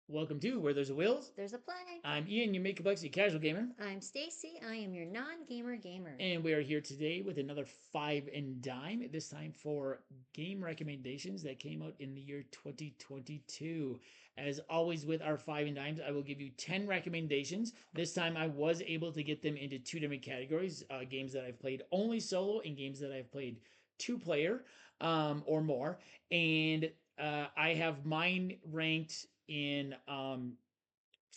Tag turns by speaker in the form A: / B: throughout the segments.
A: Welcome to Where There's a Wills.
B: There's a play.
A: I'm Ian, your Make Complexity Casual Gamer.
B: I'm Stacey. I am your non-gamer gamer.
A: And we are here today with another Five and Dime, this time for game recommendations that came out in the year 2022. As always with our Five and Dimes, I will give you 10 recommendations. This time I was able to get them into two different categories, games that I've played only solo and games that I've played two-player or more. And I have mine ranked in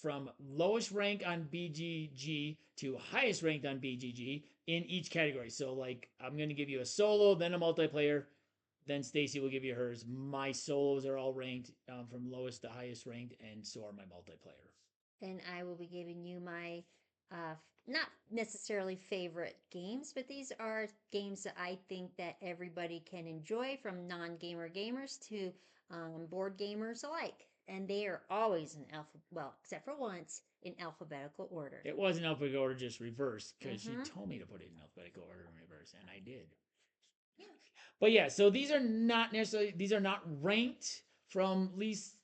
A: from lowest rank on BGG to highest ranked on BGG in each category. So, like, I'm going to give you a solo, then a multiplayer, then Stacy will give you hers. My solos are all ranked from lowest to highest ranked, and so are my multiplayer.
B: And I will be giving you my not necessarily favorite games, but these are games that I think that everybody can enjoy, from non-gamer gamers to board gamers alike. And they are always in except for once, in alphabetical order.
A: It wasn't alphabetical order, just reverse, because she
B: Mm-hmm.
A: told me to put it in alphabetical order in reverse, and I did. But yeah, so these are not ranked from least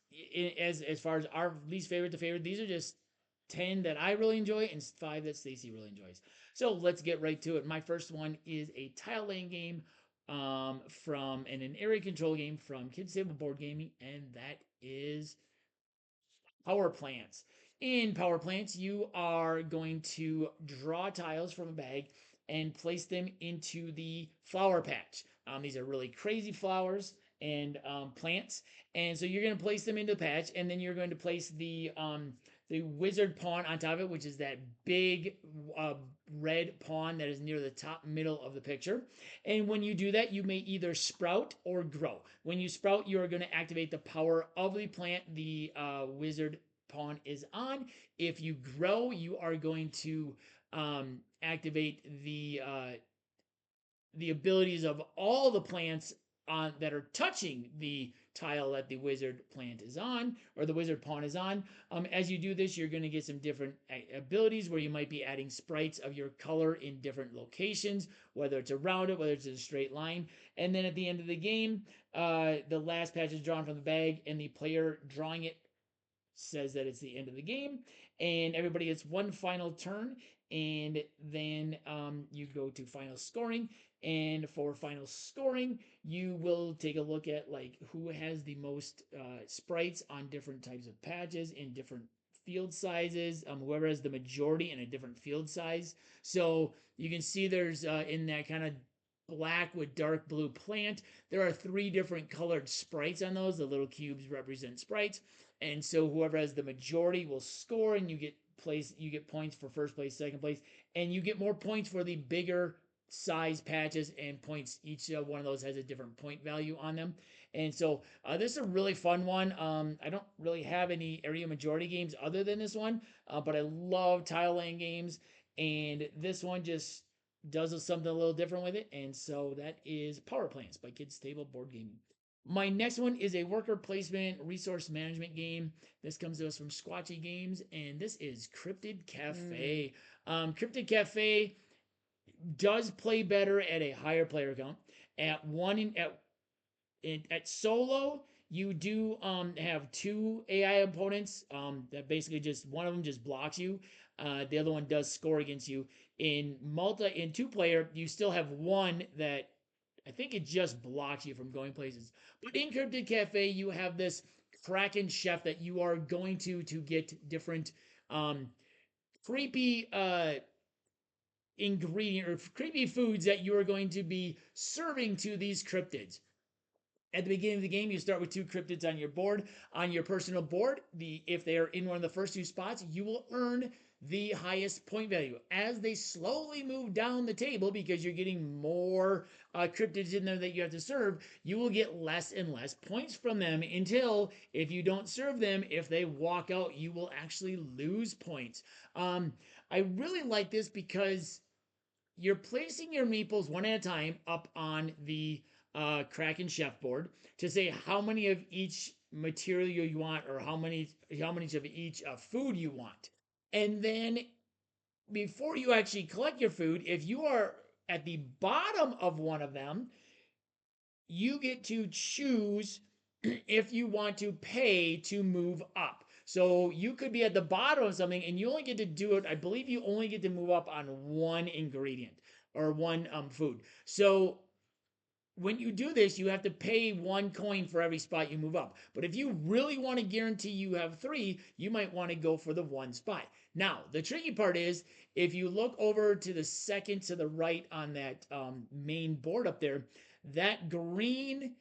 A: as far as our least favorite to favorite. These are just 10 that I really enjoy and 5 that Stacy really enjoys. So let's get right to it. My first one is a tile laying game from an area control game from Kids Table Board Gaming, and that is Power Plants. In Power Plants, you are going to draw tiles from a bag and place them into the flower patch. These are really crazy flowers and plants, and so you're going to place them into the patch, and then you're going to place the wizard pawn on top of it, which is that big red pawn that is near the top middle of the picture. And when you do that, you may either sprout or grow. When you sprout, you are going to activate the power of the plant the wizard pawn is on. If you grow, you are going to activate the abilities of all the plants on that are touching the tile that the wizard plant is on, or the wizard pawn is on. As you do this, you're going to get some different abilities where you might be adding sprites of your color in different locations, whether it's around it, whether it's a straight line. And then at the end of the game, the last patch is drawn from the bag, and the player drawing it says that it's the end of the game, and everybody gets one final turn, and then you go to final scoring. And for final scoring, you will take a look at like who has the most sprites on different types of patches in different field sizes. Whoever has the majority in a different field size. So you can see there's in that kind of black with dark blue plant, there are 3 different colored sprites on those. The little cubes represent sprites, and so whoever has the majority will score, and you get points for first place, second place, and you get more points for the bigger size patches and points. Each one of those has a different point value on them. And so this is a really fun one. I don't really have any area majority games other than this one, but I love tile laying games, and this one just does something a little different with it. And so that is Power Plants by Kids Table Board Gaming. My next one is a worker placement resource management game. This comes to us from Squatchy Games, and this is Cryptid Cafe. Cryptid Cafe does play better at a higher player count. At solo, you do have 2 AI opponents that basically just one of them just blocks you. The other one does score against you. In 2-player, you still have one that I think it just blocks you from going places. But in Cryptid Cafe, you have this Kraken chef that you are going to get different creepy ingredient or creepy foods that you are going to be serving to these cryptids. At the beginning of the game, you start with 2 cryptids on your board. On your personal board, if they are in one of the first 2 spots, you will earn the highest point value. As they slowly move down the table, because you're getting more cryptids in there that you have to serve, you will get less and less points from them until, if you don't serve them, if they walk out, you will actually lose points. I really like this because you're placing your meeples one at a time up on the Kraken chef board to say how many of each material you want, or how many of each food you want. And then before you actually collect your food, if you are at the bottom of one of them, you get to choose if you want to pay to move up. So you could be at the bottom of something and you only get to do it. I believe you only get to move up on one ingredient or one food. So when you do this, you have to pay 1 coin for every spot you move up. But if you really want to guarantee you have 3, you might want to go for the one spot. Now, the tricky part is if you look over to the second to the right on that main board up there, that green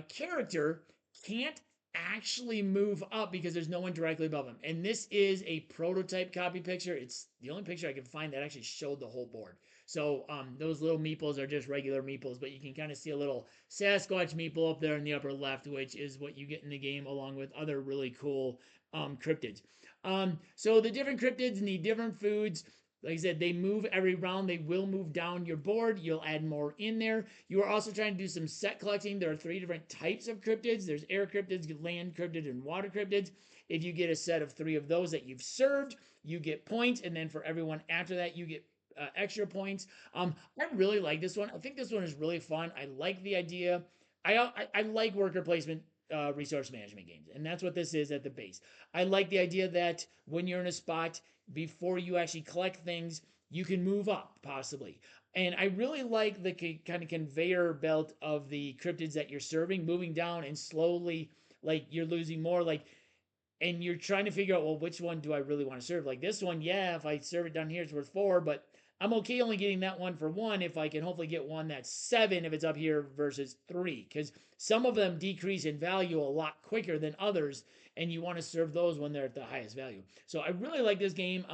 A: character can't actually move up because there's no one directly above him. And this is a prototype copy picture. It's the only picture I can find that actually showed the whole board. So those little meeples are just regular meeples, but you can kind of see a little Sasquatch meeple up there in the upper left, which is what you get in the game along with other really cool cryptids. So the different cryptids need different foods. Like I said, they move every round. They will move down your board. You'll add more in there. You are also trying to do some set collecting. There are 3 different types of cryptids. There's air cryptids, land cryptids, and water cryptids. If you get a set of 3 of those that you've served, you get points, and then for everyone after that, you get extra points. I really like this one. I think this one is really fun. I like the idea. I like worker placement resource management games, and that's what this is at the base. I like the idea that when you're in a spot, before you actually collect things, you can move up possibly. And I really like the kind of conveyor belt of the cryptids that you're serving, moving down and slowly, like you're losing more. Like and you're trying to figure out, well, which one do I really want to serve? Like this one, yeah, if I serve it down here, it's worth 4, but I'm okay only getting that one for 1 if I can hopefully get one that's 7 if it's up here versus 3, because some of them decrease in value a lot quicker than others, and you want to serve those when they're at the highest value. So I really like this game.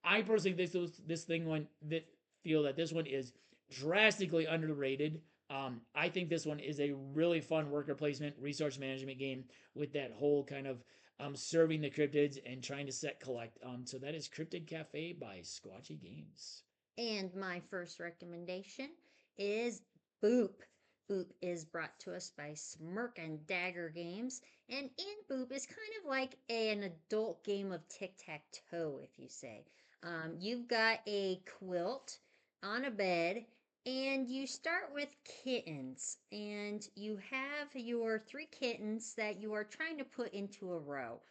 A: I personally this thing one that feel that this one is drastically underrated. I think this one is a really fun worker placement resource management game with that whole kind of serving the cryptids and trying to set collect. So that is Cryptid Cafe by Squatchy Games.
B: And my first recommendation is Boop. Boop is brought to us by Smirk and Dagger Games. And in Boop is kind of like an adult game of tic tac toe, if you say. You've got a quilt on a bed, and you start with kittens. And you have your 3 kittens that you are trying to put into a row.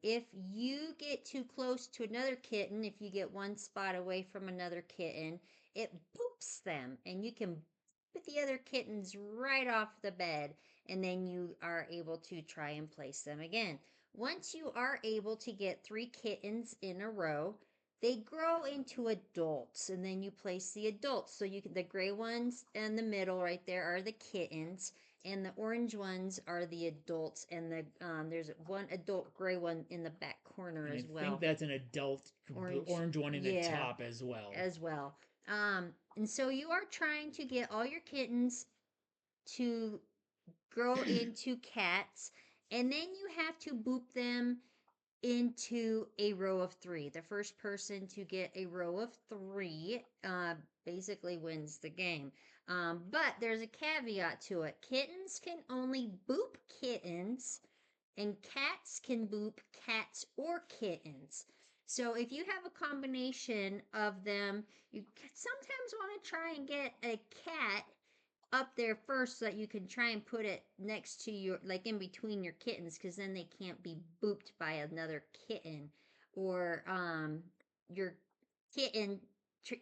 B: If you get too close to another kitten, if you get one spot away from another kitten, it boops them, and you can put the other kittens right off the bed, and then you are able to try and place them again. Once you are able to get 3 kittens in a row, they grow into adults, and then you place the adults. So you can, the gray ones in the middle right there are the kittens, and the orange ones are the adults, and there's one adult gray one in the back corner
A: And I
B: as
A: think
B: well.
A: that's an adult orange one in the
B: Yeah,
A: top as well.
B: as well. And so you are trying to get all your kittens to grow into cats, and then you have to boop them into a row of 3. The first person to get a row of 3 basically wins the game. But there's a caveat to it. Kittens can only boop kittens, and cats can boop cats or kittens. So if you have a combination of them, you sometimes want to try and get a cat up there first so that you can try and put it next to your, like in between your kittens, because then they can't be booped by another kitten. Or your kitten kit,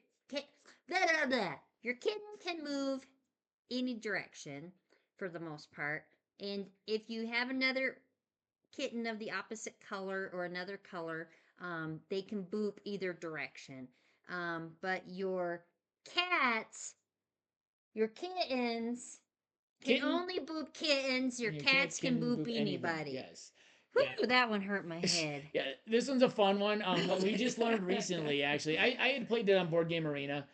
B: blah, blah, blah. Your kitten can move any direction for the most part, and if you have another kitten of the opposite color or another color, they can boop either direction. But cats your kittens can
A: Kitten,
B: only boop kittens. Your
A: your
B: cats
A: cats
B: can
A: can
B: boop
A: boop anything.
B: anybody.
A: Yes. Yeah.
B: Whew, that one hurt my head.
A: Yeah, this one's a fun one. But we just learned recently, actually. I had played it on Board Game Arena.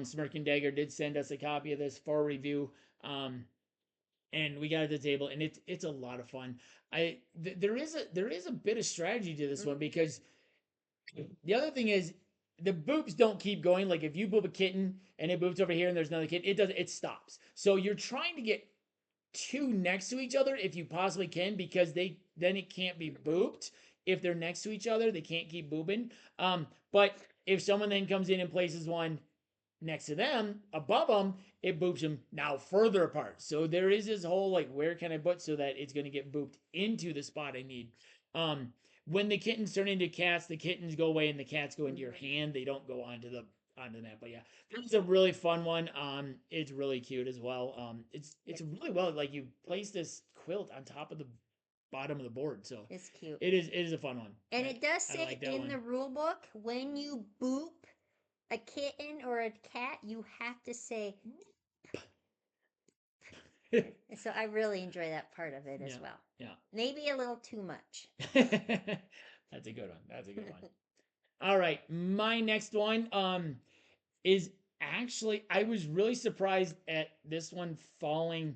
A: Smirk and Dagger did send us a copy of this for review. And we got it at the table, and it's a lot of fun. There is a bit of strategy to this one because the other thing is the boops don't keep going. Like if you boop a kitten and it boops over here and there's another kitten, it stops. So you're trying to get 2 next to each other if you possibly can, because then it can't be booped. If they're next to each other, they can't keep booping. But if someone then comes in and places one next to them, above them, it boops them now further apart. So there is this whole like, where can I put so that it's going to get booped into the spot I need. Um, when the kittens turn into cats, the kittens go away and the cats go into your hand. They don't go onto the map. But yeah, it's a really fun one. It's really cute as well. It's
B: Yep.
A: really well, like, you place this quilt on top of the bottom of the board, so
B: It's cute.
A: it is a fun one.
B: And it does
A: I
B: say
A: like that
B: in
A: one.
B: the rule book when you boop a kitten or a cat, you have to say. So I really enjoy that part of it as
A: Yeah,
B: well.
A: yeah.
B: Maybe a little too much.
A: That's a good one. That's a good one. All right, my next one is actually, I was really surprised at this one falling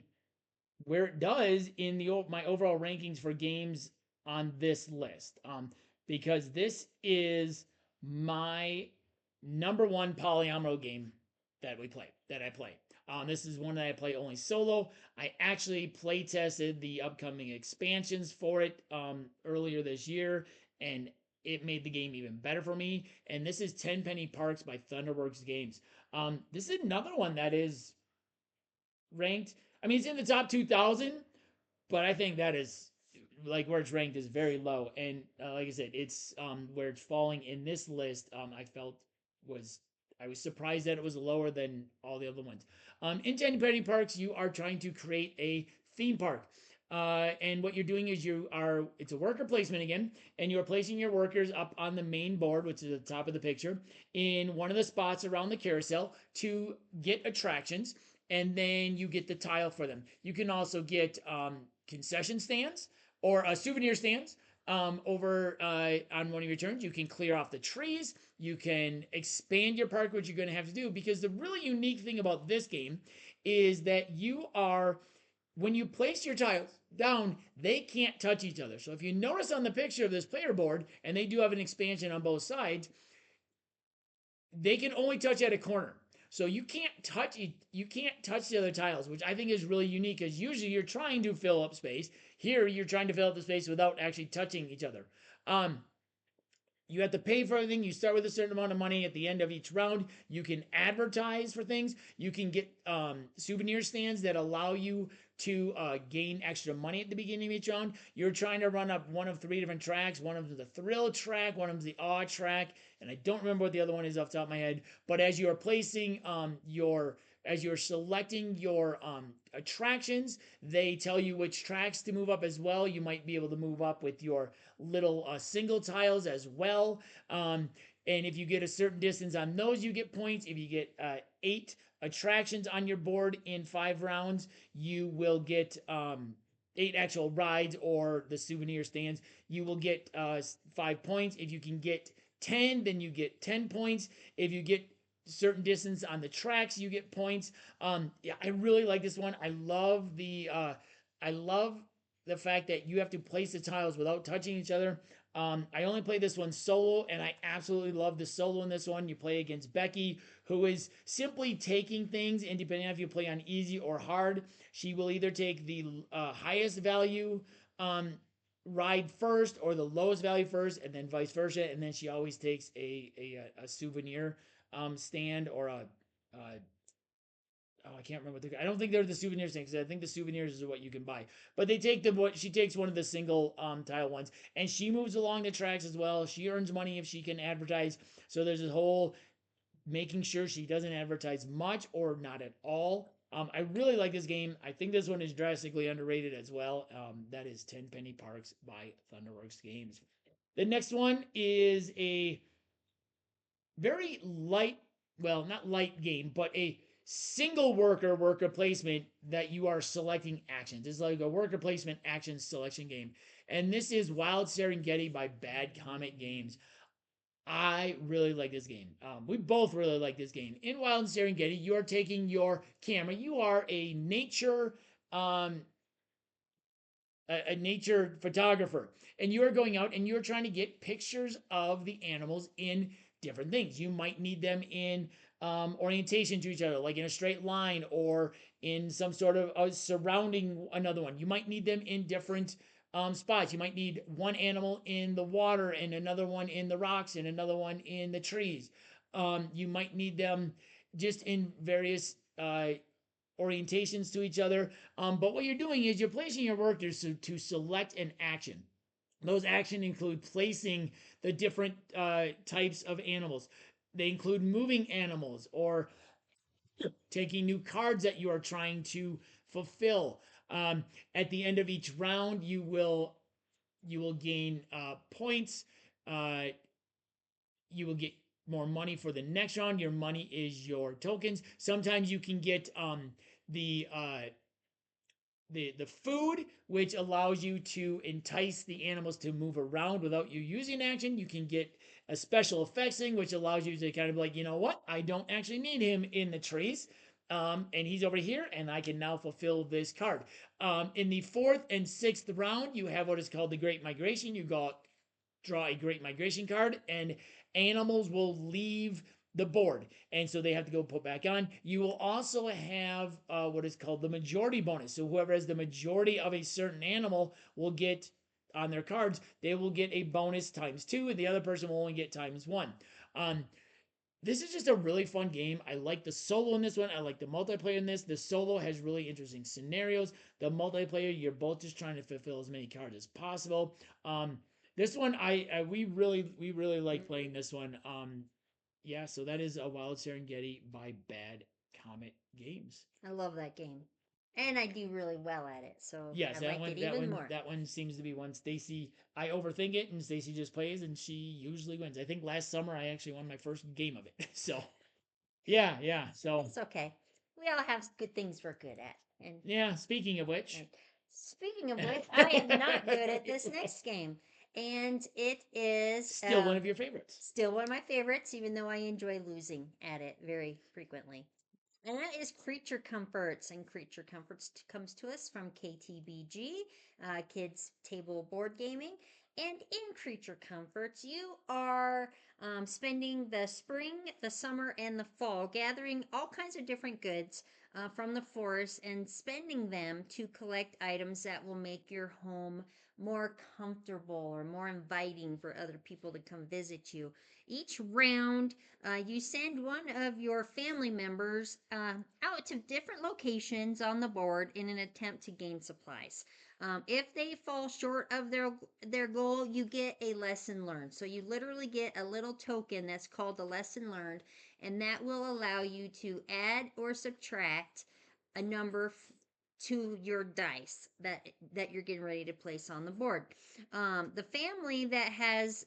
A: where it does in my overall rankings for games on this list. Because this is my number one polyamorous game that I play. This is one that I play only solo. I actually play tested the upcoming expansions for it earlier this year, and it made the game even better for me. And this is Tenpenny Parks by Thunderworks Games. This is another one that is ranked. I mean, it's in the top 2,000, but I think that is, like, where it's ranked is very low. And like I said, it's where it's falling in this list. I felt was I was surprised that it was lower than all the other ones. In Tenpenny Parks, you are trying to create a theme park. And what you're doing is it's a worker placement again, and you're placing your workers up on the main board, which is at the top of the picture, in one of the spots around the carousel to get attractions, and then you get the tile for them. You can also get concession stands or souvenir stands over on one of your turns. You can clear off the trees. You can expand your park, which you're going to have to do, because the really unique thing about this game is that when you place your tiles down, they can't touch each other. So if you notice on the picture of this player board, and they do have an expansion on both sides, they can only touch at a corner. So you can't touch the other tiles, which I think is really unique, because usually you're trying to fill up space. Here you're trying to fill up the space without actually touching each other. You have to pay for everything. You start with a certain amount of money at the end of each round. You can advertise for things. You can get souvenir stands that allow you to gain extra money at the beginning of each round. You're trying to run up one of three different tracks. One of them is the thrill track, one of them is the awe track, and I don't remember what the other one is off the top of my head. But as you are placing as you're selecting your attractions, they tell you which tracks to move up as well. You might be able to move up with your little single tiles as well. And if you get a certain distance on those, you get points. If you get 8 attractions on your board in 5 rounds, you will get 8 actual rides or the souvenir stands. You will get 5 points. If you can get 10, then you get 10 points. If you get certain distance on the tracks, you get points. Yeah, I really like this one. I love the fact that you have to place the tiles without touching each other. I only play this one solo, and I absolutely love the solo in this one. You play against Becky, who is simply taking things, and depending on if you play on easy or hard, she will either take the highest value ride first or the lowest value first, and then vice versa. And then she always takes a souvenir stand or I can't remember what I don't think they're the souvenir things. I think the souvenirs is what you can buy. But she takes one of the single tile ones, and she moves along the tracks as well. She earns money if she can advertise. So there's this whole making sure she doesn't advertise much or not at all. I really like this game. I think this one is drastically underrated as well. That is Tenpenny Parks by Thunderworks Games. The next one is a very light, well, not light game, but a single worker placement that you are selecting actions. It's like a worker placement action selection game. And this is Wild Serengeti by Bad Comet Games. I really like this game. We both really like this game. In Wild Serengeti, you are taking your camera. You are um, a nature photographer, and you are going out and you're trying to get pictures of the animals in different things. You might need them in orientation to each other, like in a straight line or in some sort of surrounding another one. You might need them in different spots. You might need one animal in the water and another one in the rocks and another one in the trees. You might need them just in various orientations to each other. But what you're doing is you're placing your workers to select an action. Those actions include placing the different types of animals. They include moving animals or taking new cards that you are trying to fulfill. At the end of each round, you will gain points. Uh, you will get more money for the next round. Your money is your tokens. Sometimes you can get the the food, which allows you to entice the animals to move around without you using action. You can get a special effects thing, which allows you to kind of like, you know what, I don't actually need him in the trees. And he's over here, and I can now fulfill this card. In the fourth and sixth round, you have what is called the Great Migration. You go draw a Great Migration card, and animals will leave the board, and so they have to go put back on. You will also have what is called the majority bonus. So whoever has the majority of a certain animal will get on their cards. They will get a bonus times two, and the other person will only get times one. Um, this is just a really fun game. I like the solo in this one. I like the multiplayer in this. The solo has really interesting scenarios. The multiplayer, you're both just trying to fulfill as many cards as possible. This one, we really like playing this one. Yeah, so that is a Wild Serengeti by Bad Comet Games.
B: I love that game. And I do really well at it, so
A: Yes,
B: I
A: that
B: like
A: one,
B: it
A: that
B: even
A: one,
B: more.
A: that one seems to be one. Stacy, I overthink it, and Stacy just plays, and she usually wins. I think last summer I actually won my first game of it. So yeah, yeah. So
B: It's okay. We all have good things we're good at. And
A: yeah. Speaking of which,
B: right. Speaking of which, I am not good at this next game. And it is
A: still one of your favorites.
B: still one of my favorites, even though I enjoy losing at it very frequently. And that is Creature Comforts. And Creature Comforts comes to us from KTBG, Kids Table Board Gaming. And in Creature Comforts, you are spending the spring, the summer, and the fall gathering all kinds of different goods from the forest and spending them to collect items that will make your home more comfortable or more inviting for other people to come visit you. Each round, you send one of your family members out to different locations on the board in an attempt to gain supplies. If they fall short of their goal, you get a lesson learned. So you literally get a little token that's called a lesson learned, and that will allow you to add or subtract a number to your dice that you're getting ready to place on the board. The family that has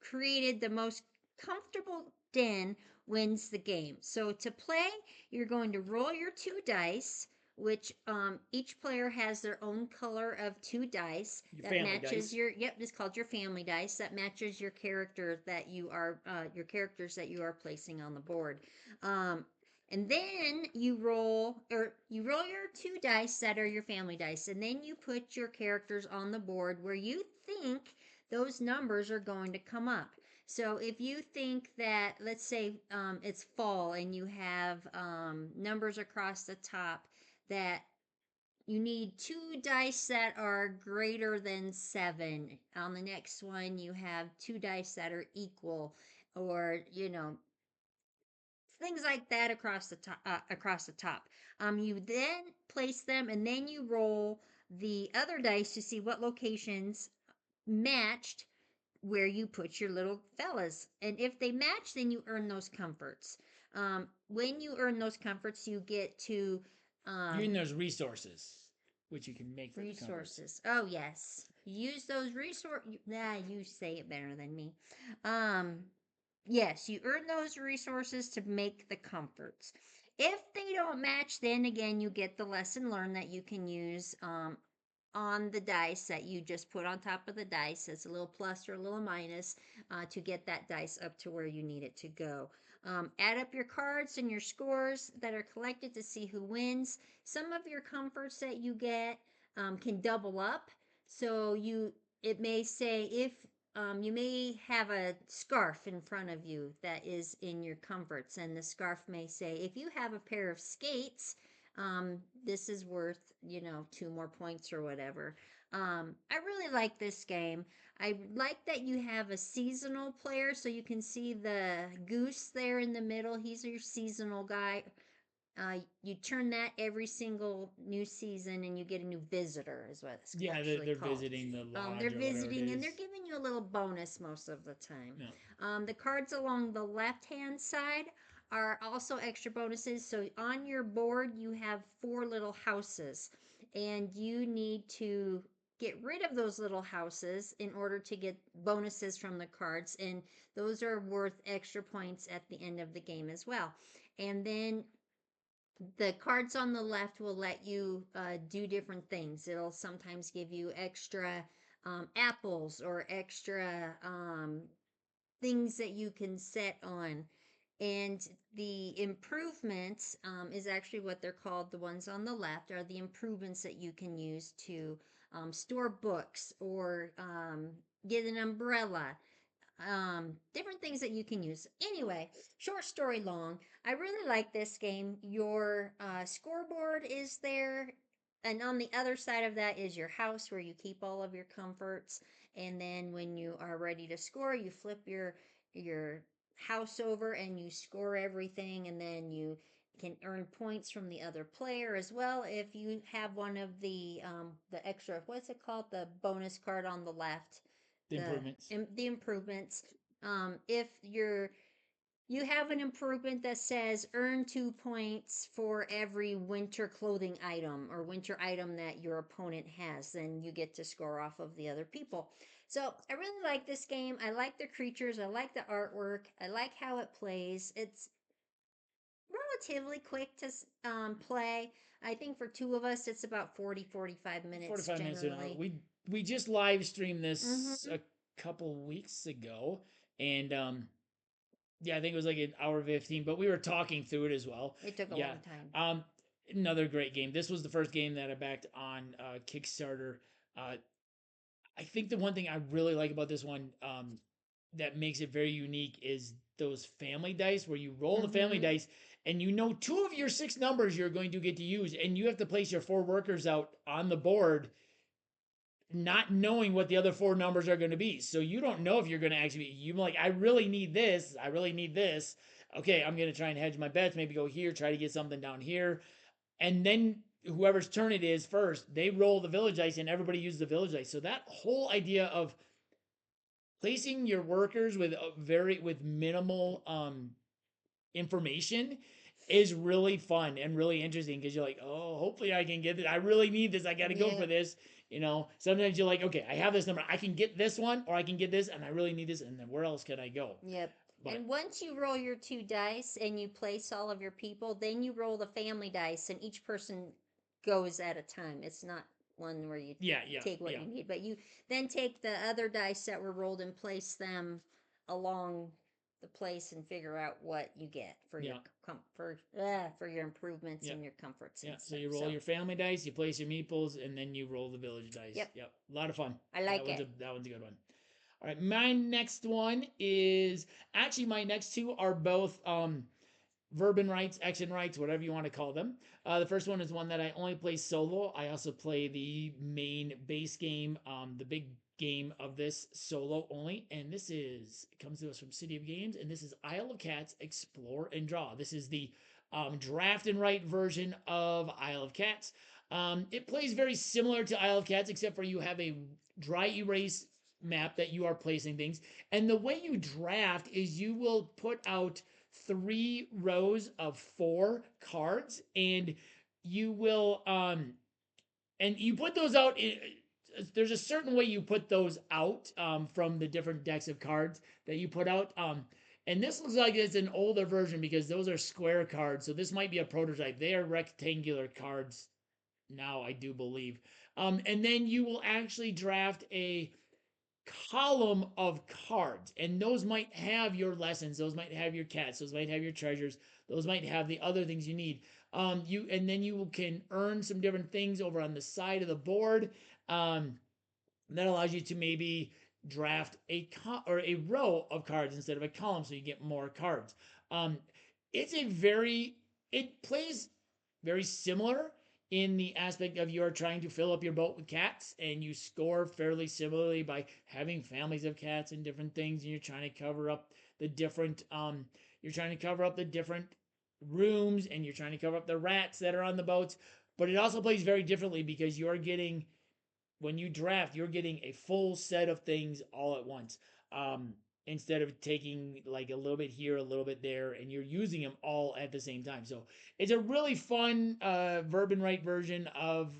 B: created the most comfortable den wins the game. So to play, you're going to roll your two dice, which each player has their own color of two dice
A: Your
B: that
A: family
B: matches
A: dice.
B: your. Yep, it's called your family dice that matches your character that you are your characters that you are placing on the board. Um, and then you roll your two dice that are your family dice, and then you put your characters on the board where you think those numbers are going to come up. So if you think that, let's say it's fall and you have numbers across the top that you need two dice that are greater than seven. On the next one, you have two dice that are equal, or things like that across the top. You then place them, and then you roll the other dice to see what locations matched where you put your little fellas. And if they match, then you earn those comforts. When you earn those comforts, you get to
A: You mean
B: um,
A: there's resources which you can make for the comforts.
B: resources. Oh, yes. Use those resources. Nah, you say it better than me. Um, yes, you earn those resources to make the comforts. If they don't match, then again, you get the lesson learned that you can use on the dice that you just put on top of the dice as a little plus or a little minus to get that dice up to where you need it to go. Add up your cards and your scores that are collected to see who wins. Some of your comforts that you get can double up. So it may say if you may have a scarf in front of you that is in your comforts, and the scarf may say if you have a pair of skates, this is worth, two more points or whatever. I really like this game. I like that you have a seasonal player, so you can see the goose there in the middle. He's your seasonal guy. You turn that every single new season, and you get a new visitor, is what it's
A: Yeah,
B: actually
A: they're
B: called.
A: visiting the
B: They're
A: lodge or whatever it
B: visiting, and they're
A: is.
B: giving you a little bonus most of the time.
A: No.
B: The cards along the left hand side are also extra bonuses. So on your board, you have four little houses, and you need to get rid of those little houses in order to get bonuses from the cards, and those are worth extra points at the end of the game as well. And then the cards on the left will let you do different things. It'll sometimes give you extra apples or extra things that you can set on. And the improvements is actually what they're called. The ones on the left are the improvements that you can use to store books or get an umbrella, different things that you can use. Anyway, short story long, I really like this game. Your scoreboard is there, and on the other side of that is your house where you keep all of your comforts. And then when you are ready to score, you flip your house over and you score everything, and then you can earn points from the other player as well if you have one of the extra, what's it called, the bonus card on the left,
A: The
B: the
A: improvements.
B: the improvements. If you have an improvement that says earn 2 points for every winter clothing item or winter item that your opponent has, then you get to score off of the other people. So I really like this game. I like the creatures. I like the artwork. I like how it plays. It's relatively quick to play. I think for two of us, it's about 40-45 minutes
A: 45 minutes to an hour.
B: generally.
A: We just live streamed this
B: Mm-hmm.
A: a couple weeks ago, and yeah, I think it was like an hour 15, but we were talking through it as well.
B: It took a
A: Yeah.
B: long time.
A: Another great game. This was the first game that I backed on Kickstarter. Uh, I think the one thing I really like about this one, that makes it very unique, is those family dice where you roll the family
B: Mm-hmm.
A: dice and you know two of your six numbers you're going to get to use, and you have to place your four workers out on the board not knowing what the other four numbers are going to be. So you don't know if you're going to actually be, you're like, I really need this. I really need this. Okay, I'm going to try and hedge my bets, maybe go here, try to get something down here. And then whoever's turn it is first, they roll the village dice and everybody uses the village dice. So that whole idea of placing your workers with with minimal information is really fun and really interesting, because you're like, oh, hopefully I can get it. I really need this. I got to go for
B: Yep.
A: this. Sometimes you're like, okay, I have this number. I can get this one, or I can get this, and I really need this. And then where else can I go?
B: Yep.
A: But
B: And once you roll your two dice and you place all of your people, then you roll the family dice, and each person goes at a time. It's not one where you
A: yeah, yeah,
B: take what
A: yeah,
B: you need, but you then take the other dice that were rolled and place them along the place and figure out what you get for your
A: yeah,
B: for your improvements
A: yeah,
B: and your comforts
A: yeah.
B: and
A: So
B: stuff.
A: you roll
B: So,
A: your family dice, you place your meeples, and then you roll the village dice.
B: yep,
A: Yep, a lot of fun.
B: I like it.
A: That one's a good one. All right, my next one is actually my next two are both verb rights, action rights, whatever you want to call them. The first one is one that I only play solo. I also play the main base game, the big game of this, solo only. And this comes to us from City of Games, and this is Isle of Cats Explore and Draw. This is the draft and write version of Isle of Cats. It plays very similar to Isle of Cats, except for you have a dry erase map that you are placing things. And the way you draft is you will put out 3 rows of 4 cards, and you will and you put those out there's a certain way you put those out, from the different decks of cards that you put out, and this looks like it's an older version because those are square cards, so this might be a prototype. They are rectangular cards now, I do believe. And then you will actually draft a column of cards, and those might have your lessons, those might have your cats, those might have your treasures, those might have the other things you need. You and then you can earn some different things over on the side of the board. That allows you to maybe draft or a row of cards instead of a column, so you get more cards. um, it's a very it plays very similar in the aspect of you are trying to fill up your boat with cats, and you score fairly similarly by having families of cats and different things, and you're trying to cover up the different rooms and you're trying to cover up the rats that are on the boats. But it also plays very differently because you're getting, when you draft, you're getting a full set of things all at once. Um, Instead of taking like a little bit here, a little bit there, and you're using them all at the same time. So it's a really fun verb and write version of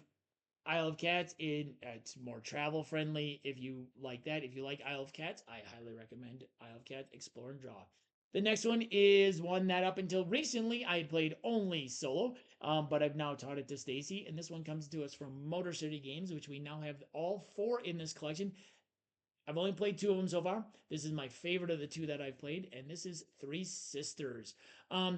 A: Isle of Cats. It's more travel friendly if you like that. If you like Isle of Cats, I highly recommend Isle of Cats Explore and Draw. The next one is one that up until recently I had played only solo, but I've now taught it to Stacey, and this one comes to us from Motor City Games, which we now have all four in this collection. I've only played two of them so far. This is my favorite of the two that I've played, and this is Three Sisters.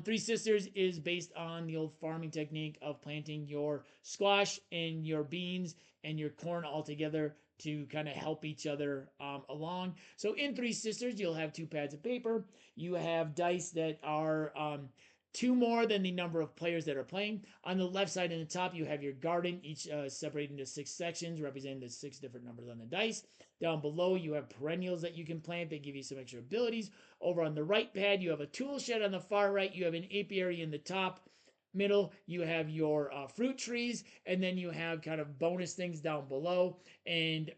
A: Three Sisters is based on the old farming technique of planting your squash and your beans and your corn all together to kind of help each other along. So in Three Sisters, you'll have two pads of paper. You have dice that are two more than the number of players that are playing. On the left side and the top, you have your garden, each separated into six sections, representing the six different numbers on the dice. Down below, you have perennials that you can plant that give you some extra abilities. Over on the right pad, you have a tool shed on the far right. You have an apiary in the top middle. You have your fruit trees, and then you have kind of bonus things down below. And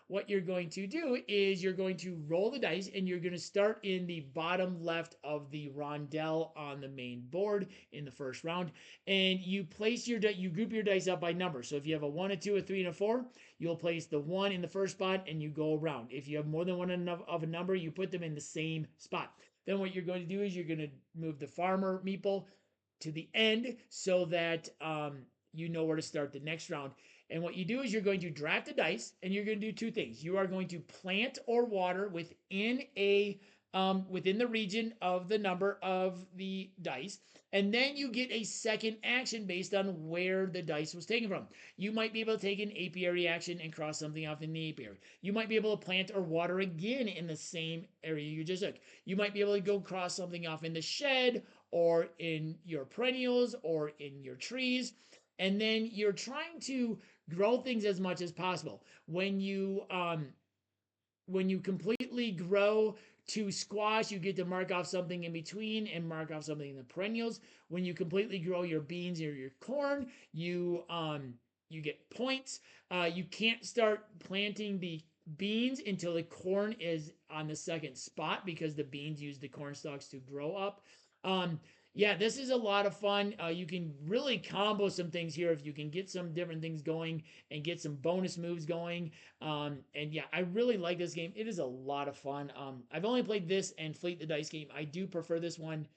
A: what you're going to do is you're going to roll the dice, and you're going to start in the bottom left of the rondel on the main board in the first round. And you place you group your dice up by number. So if you have a 1, a 2, a 3, and a 4, you'll place the 1 in the first spot and you go around. If you have more than one of a number, you put them in the same spot. Then what you're going to do is you're going to move the farmer meeple to the end so that you know where to start the next round. And what you do is you're going to draft the dice and you're going to do two things. You are going to plant or water within the region of the number of the dice, and then you get a second action based on where the dice was taken from. You might be able to take an apiary action and cross something off in the apiary. You might be able to plant or water again in the same area you just took. You might be able to go cross something off in the shed or in your perennials or in your trees. And then you're trying to grow things as much as possible. When you completely grow to squash, you get to mark off something in between and mark off something in the perennials. When you completely grow your beans or your corn, you get points. You can't start planting the beans until the corn is on the second spot because the beans use the corn stalks to grow up. Um, yeah, this is a lot of fun. You can really combo some things here if you can get some different things going and get some bonus moves going. And yeah, I really like this game. It is a lot of fun. I've only played this and Fleet the Dice game. I do prefer this one,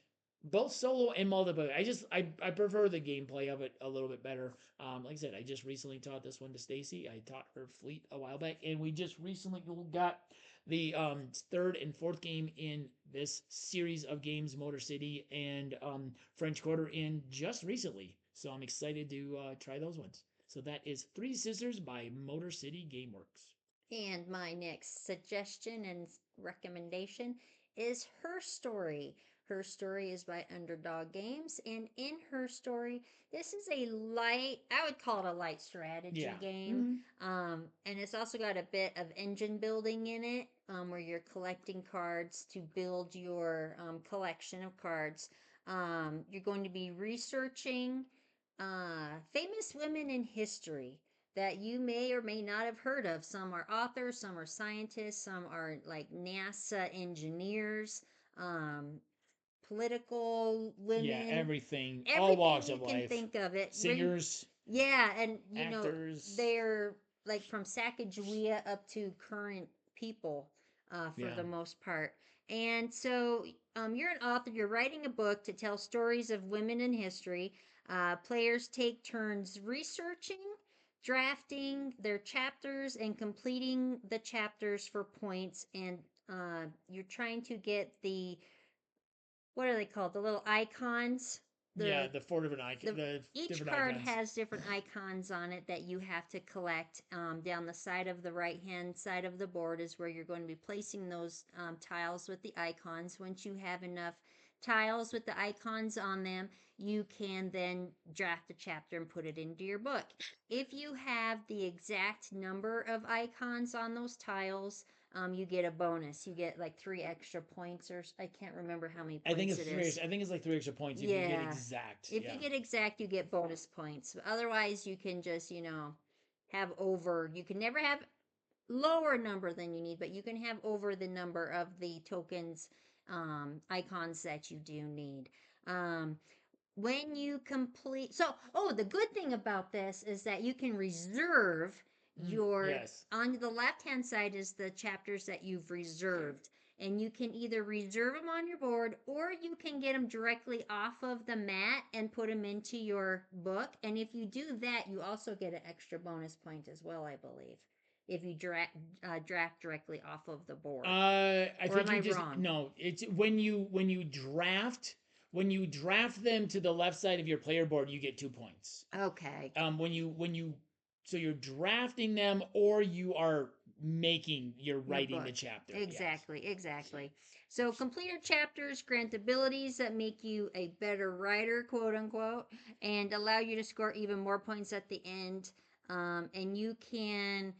A: both solo and multiplayer. I prefer the gameplay of it a little bit better. Like I said, I just recently taught this one to Stacy. I taught her Fleet a while back, and we just recently got the third and fourth game in this series of games, Motor City and French Quarter, in just recently. So I'm excited to try those ones. So that is Three Sisters by Motor City Gameworks.
B: And my next suggestion and recommendation is Her Story. Her Story is by Underdog Games, and in Her Story, this is a light, I would call it a light strategy
A: Yeah.
B: game.
A: Mm-hmm.
B: And it's also got a bit of engine building in it, where you're collecting cards to build your collection of cards. You're going to be researching famous women in history that you may or may not have heard of. Some are authors, some are scientists, some are like NASA engineers, um, political
A: Yeah,
B: women,
A: everything, all
B: everything
A: walks
B: you
A: of
B: can
A: life,
B: think of it.
A: singers,
B: Yeah, and
A: actors.
B: they're like from Sacagawea up to current people for
A: Yeah.
B: the most part. And so you're an author, you're writing a book to tell stories of women in history. Players take turns researching, drafting their chapters, and completing the chapters for points. And you're trying to get what are they called? The little icons.
A: Yeah,
B: The
A: the four different icons,
B: the
A: the
B: Each
A: different
B: card
A: icons.
B: has different icons on it that you have to collect. Down the side of the right hand side of the board is where you're going to be placing those tiles with the icons. Once you have enough tiles with the icons on them, you can then draft a chapter and put it into your book. If you have the exact number of icons on those tiles, you get a bonus. You get like 3 extra points, or I can't remember how many
A: I think
B: points
A: it's
B: it
A: three.
B: is.
A: I think it's like 3 extra points if you get
B: Yeah.
A: exact.
B: If
A: Yeah.
B: you get exact, you get bonus points. Otherwise, you can just, have over. You can never have lower number than you need, but you can have over the number of the tokens, icons that you do need. Um, when you complete, so, oh, the good thing about this is that you can reserve your,
A: Yes.
B: on the left hand side is the chapters that you've reserved, and you can either reserve them on your board, or you can get them directly off of the mat and put them into your book. And if you do that, you also get an extra bonus point as well, I believe, if you draft directly off of the board.
A: I
B: Or
A: think
B: am
A: you
B: I
A: just
B: wrong?
A: no. It's when you draft them to the left side of your player board, you get 2 points.
B: Okay.
A: When you so you're drafting them, or you're
B: Your
A: writing the
B: book.
A: chapter. Yes.
B: Exactly, exactly. So completed chapters grant abilities that make you a better writer, quote unquote, and allow you to score even more points at the end. And you can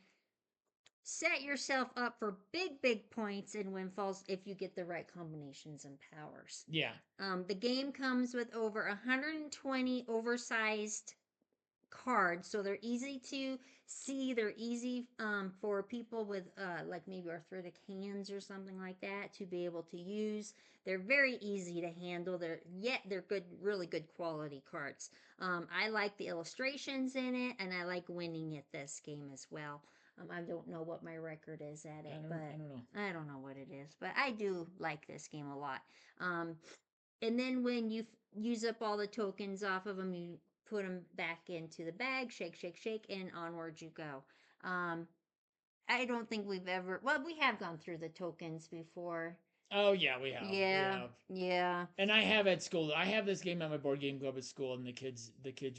B: set yourself up for big, big points and windfalls if you get the right combinations and powers.
A: Yeah.
B: The game comes with over 120 oversized cards, so they're easy to see. They're easy for people with like maybe arthritic hands or something like that to be able to use. They're very easy to handle. They're good, really good quality cards. I like the illustrations in it, and I like winning at this game as well. I don't know what my record is at
A: I
B: it,
A: don't.
B: but
A: I don't know.
B: I don't know what it is, but I do like this game a lot. Um, and then when you use up all the tokens off of them, you put them back into the bag, shake, shake, shake, and onward you go. Um, I don't think we've ever, well, we have gone through the tokens before.
A: Oh yeah, we have. We
B: Yeah,
A: have.
B: yeah.
A: And I have at school. I have this game at my board game club at school, and the kids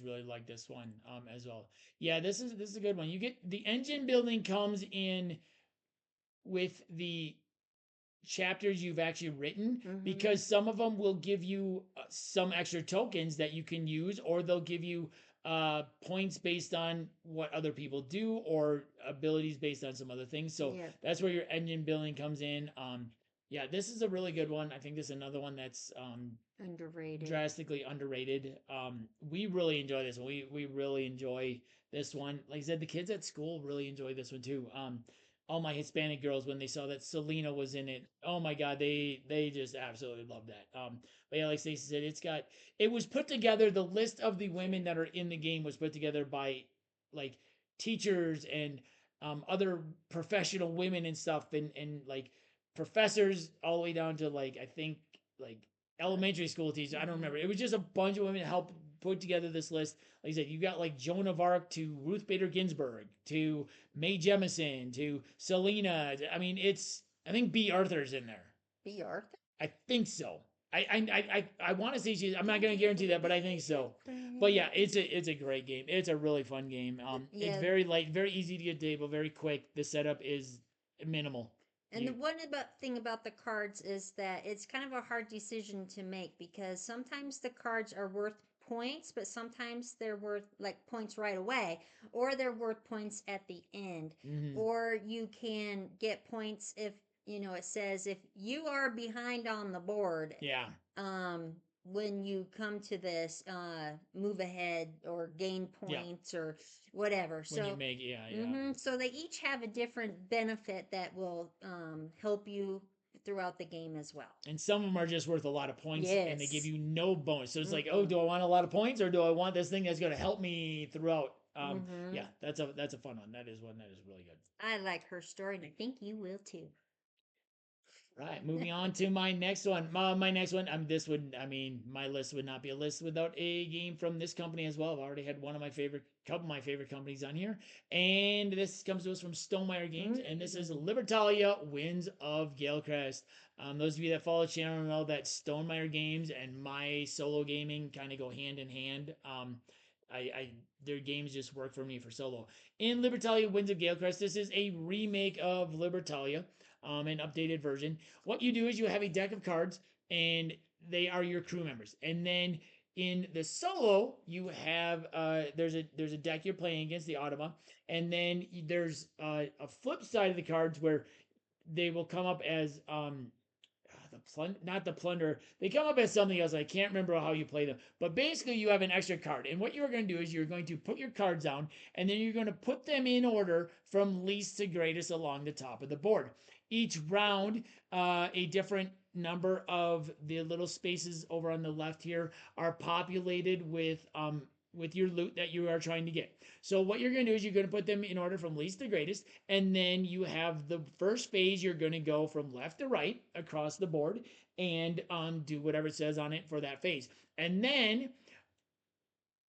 A: really like this one as well. Yeah, this is a good one. You get the engine building comes in with the chapters you've actually written,
B: Mm-hmm.
A: because some of them will give you some extra tokens that you can use, or they'll give you points based on what other people do, or abilities based on some other things. So
B: Yeah,
A: that's where your engine building comes in. Yeah, this is a really good one. I think this is another one that's
B: underrated.
A: drastically underrated. We really enjoy this one. We really enjoy this one. Like I said, the kids at school really enjoy this one too. All my Hispanic girls, when they saw that Selena was in it, oh my god, they just absolutely love that. But yeah, like Stacey said, it was put together. The list of the women that are in the game was put together by like teachers and other professional women and stuff, and like professors all the way down to like I think like elementary school teachers. I don't
B: Mm-hmm.
A: remember. It was just a bunch of women that helped put together this list. Like I said, you got like Joan of Arc to Ruth Bader Ginsburg to Mae Jemison to Selena. I mean, I think B. Arthur's in there.
B: B. Arthur?
A: I think so. I want to say she's. I'm not gonna guarantee that, but I think so. But yeah, it's a great game. It's a really fun game. It's
B: Yeah.
A: very light, very easy to get table, very quick. The setup is minimal.
B: And the
A: You
B: one thing about the cards is that it's kind of a hard decision to make, because sometimes the cards are worth points, but sometimes they're worth like points right away, or they're worth points at the end.
A: mm-hmm.
B: Or you can get points if, it says if you are behind on the board,
A: Yeah.
B: um, when you come to this, move ahead or gain
A: Yeah.
B: points or whatever.
A: When you
B: So,
A: make yeah.
B: so they each have a different benefit that will help you throughout the game as well.
A: And some of them are just worth a lot of points, and they give
B: Yes.
A: you no bonus. So it's like, oh,
B: Mm-mm.
A: do I want a lot of points, or do I want this thing that's going to help me throughout?
B: Mm-hmm.
A: Yeah, that's a fun one. That is one that is really good.
B: I like her story, and I think you will too.
A: Right, moving on to my next one. My next one. I mean, my list would not be a list without a game from this company as well. I've already had couple of my favorite companies on here, and this comes to us from Stonemaier Games, and this is
B: Mm.
A: Libertalia: Winds of Galecrest. Those of you that follow the channel know that Stonemaier Games and my solo gaming kind of go hand in hand. I their games just work for me for solo. In Libertalia: Winds of Galecrest, this is a remake of Libertalia, an updated version. What you do is you have a deck of cards, and they are your crew members. And then in the solo, you have there's a deck you're playing against, the Automa, and then there's a flip side of the cards where they will come up as not the plunder. They come up as something else. I can't remember how you play them. But basically, you have an extra card. And what you're going to do is you're going to put your cards down, and then you're going to put them in order from least to greatest along the top of the board. Each round, a different number of the little spaces over on the left here are populated with your loot that you are trying to get. So what you're going to do is you're going to put them in order from least to greatest, and then you have the first phase. You're going to go from left to right across the board and do whatever it says on it for that phase. And then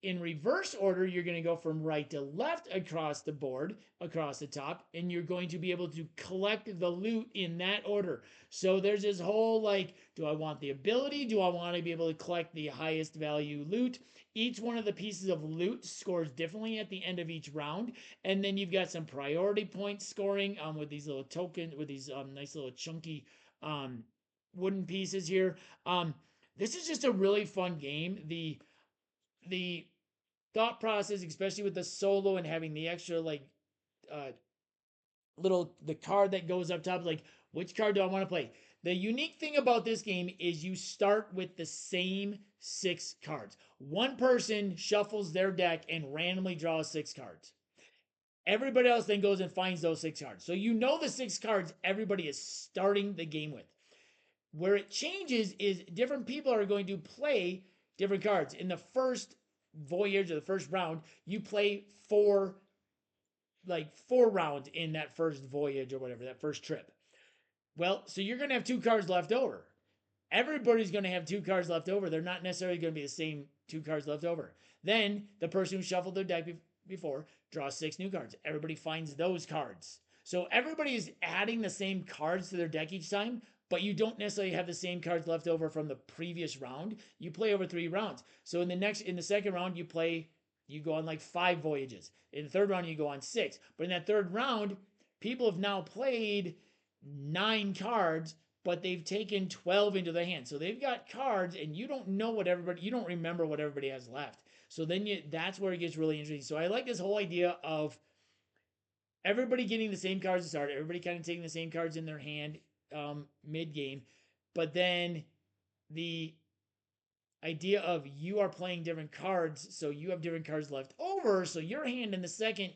A: in reverse order, you're going to go from right to left across the board, across the top, and you're going to be able to collect the loot in that order. So there's this whole like, do I want the ability? Do I want to be able to collect the highest value loot? Each one of the pieces of loot scores differently at the end of each round. And then you've got some priority point scoring with these little tokens, with these nice little chunky wooden pieces here. This is just a really fun game. The thought process, especially with the solo and having the extra like uh the card that goes up top, like which card do I want to play? The unique thing about this game is you start with the same 6 cards. One person shuffles their deck and randomly draws 6 cards. Everybody else then goes and finds those 6 cards. So you know the 6 cards everybody is starting the game with. Where it changes is different people are going to play different cards. In the first voyage or the first round, you play four rounds in that first voyage or whatever, that first trip. Well, so you're going to have 2 cards left over. Everybody's going to have 2 cards left over. They're not necessarily going to be the same 2 cards left over. Then the person who shuffled their deck before draws 6 new cards. Everybody finds those cards. So everybody is adding the same cards to their deck each time, but you don't necessarily have the same cards left over from the previous round. You play over 3 rounds. So in the second round, you go on like 5 voyages. In the third round, you go on 6. But in that third round, people have now played 9 cards, but they've taken 12 into their hand. So they've got cards, and you don't remember what everybody has left. So then that's where it gets really interesting. So I like this whole idea of everybody getting the same cards to start, everybody kind of taking the same cards in their hand mid game, but then the idea of you are playing different cards, so you have different cards left over, so your hand in the second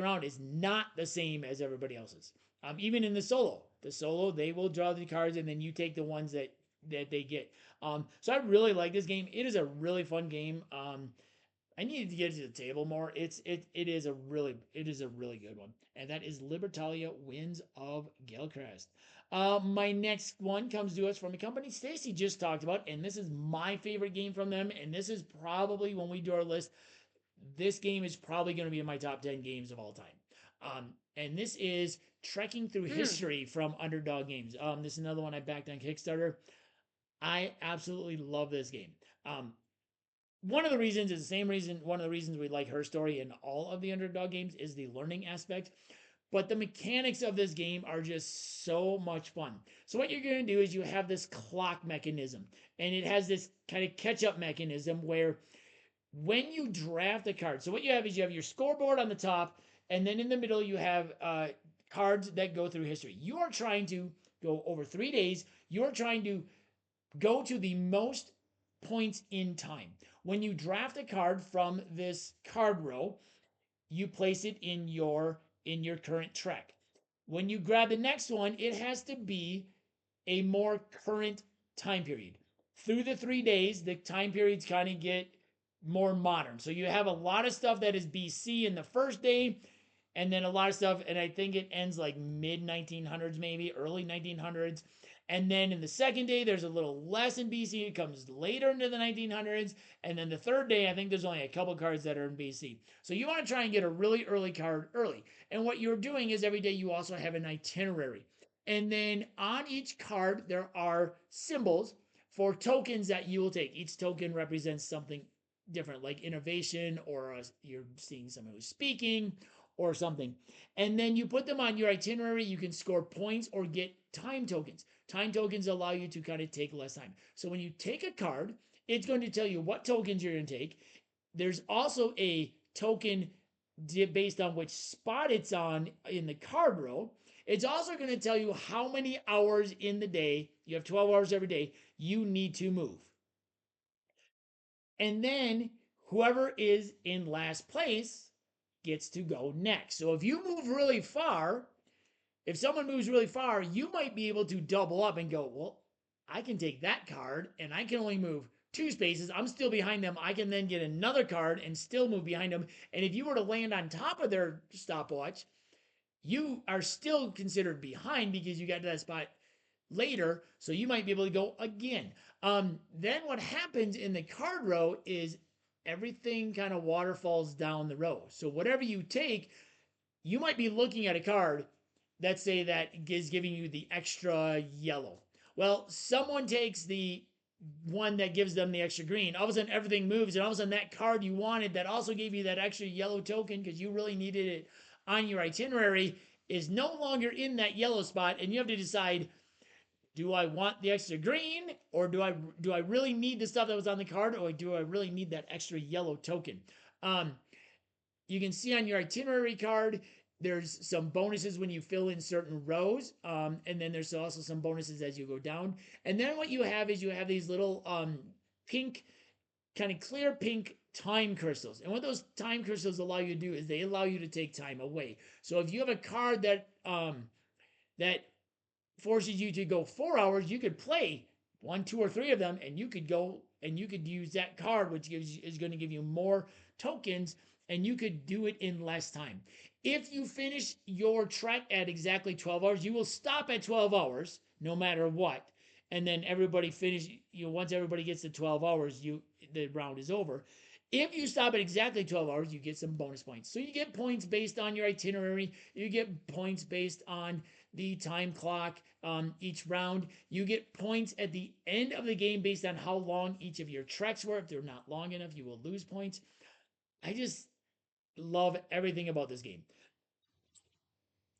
A: round is not the same as everybody else's. Even in the solo, they will draw the cards, and then you take the ones that they get. So I really like this game. It is a really fun game. I needed to get to the table more. It is a really good one, and that is Libertalia Winds of Galcrest. My next one comes to us from a company Stacey just talked about, and this is my favorite game from them. And this is probably, when we do our list, this game is probably going to be in my top 10 games of all time. And this is Trekking Through History from Underdog Games. This is another one I backed on Kickstarter. I absolutely love this game. One of the reasons is the same reason, one of the reasons we like Her Story in all of the Underdog games is the learning aspect. But the mechanics of this game are just so much fun. So what you're going to do is you have this clock mechanism, and it has this kind of catch-up mechanism where when you draft a card, so what you have is you have your scoreboard on the top, and then in the middle you have cards that go through history. You are trying to go over 3 days. You are trying to go to the most points in time. When you draft a card from this card row, you place it in your current trek. When you grab the next one, it has to be a more current time period. Through the 3 days, the time periods kind of get more modern. So you have a lot of stuff that is BC in the first day, and then a lot of stuff, and I think it ends like mid 1900s, maybe early 1900s. And then in the second day, there's a little less in BC. It comes later into the 1900s. And then the third day, I think there's only a couple cards that are in BC. So you want to try and get a really early card early. And what you're doing is every day you also have an itinerary. And then on each card, there are symbols for tokens that you will take. Each token represents something different, like innovation, or you're seeing someone who's speaking, or something. And then you put them on your itinerary. You can score points or get time tokens. Time tokens allow you to kind of take less time. So when you take a card, it's going to tell you what tokens you're going to take. There's also a token based on which spot it's on in the card row. It's also going to tell you how many hours in the day, you have 12 hours every day, you need to move. And then whoever is in last place gets to go next. So if you move really far, if someone moves really far, you might be able to double up and go, well, I can take that card and I can only move 2 spaces. I'm still behind them. I can then get another card and still move behind them. And if you were to land on top of their stopwatch, you are still considered behind because you got to that spot later. So you might be able to go again. Then what happens in the card row is everything kind of waterfalls down the row. So whatever you take, you might be looking at a card that say that is giving you the extra yellow. Well, someone takes the one that gives them the extra green. All of a sudden, everything moves, and all of a sudden, that card you wanted that also gave you that extra yellow token because you really needed it on your itinerary is no longer in that yellow spot, and you have to decide: do I want the extra green, or do I really need the stuff that was on the card, or do I really need that extra yellow token? Um, you can see on your itinerary card there's some bonuses when you fill in certain rows, and then there's also some bonuses as you go down. And then what you have is you have these little pink, kind of clear pink time crystals. And what those time crystals allow you to do is they allow you to take time away. So if you have a card that forces you to go 4 hours, you could play one, two, or three of them, and you could go and you could use that card, which is going to give you more tokens, and you could do it in less time. If you finish your trek at exactly 12 hours, you will stop at 12 hours no matter what. And then everybody finish, once everybody gets to 12 hours, the round is over. If you stop at exactly 12 hours, you get some bonus points. So you get points based on your itinerary, you get points based on the time clock each round. You get points at the end of the game based on how long each of your treks were. If they're not long enough, you will lose points. I just love everything about this game.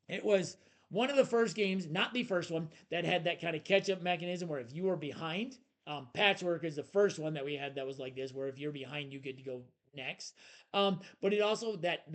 A: It was one of the first games, not the first one, that had that kind of catch up mechanism where if you were behind, Patchwork is the first one that we had that was like this, where if you're behind, you get to go next. But it also that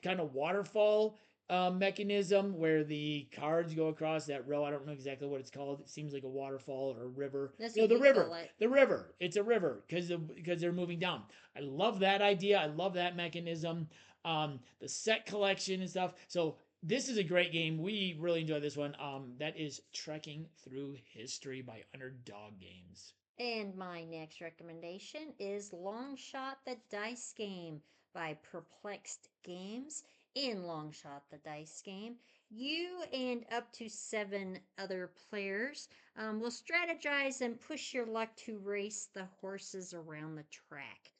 A: kind of waterfall mechanism where the cards go across that row. I don't know exactly what it's called. It seems like a waterfall or a river.
B: That's
A: No,
B: what
A: the
B: we call
A: river.
B: it.
A: The river. It's a river because they're moving down. I love that idea. I love that mechanism. The set collection and stuff. So this is a great game. We really enjoy this one. That is Trekking Through History by Underdog Games.
B: And my next recommendation is Long Shot the Dice Game by Perplexed Games. In Long Shot the Dice Game, you and up to 7 other players will strategize and push your luck to race the horses around the track.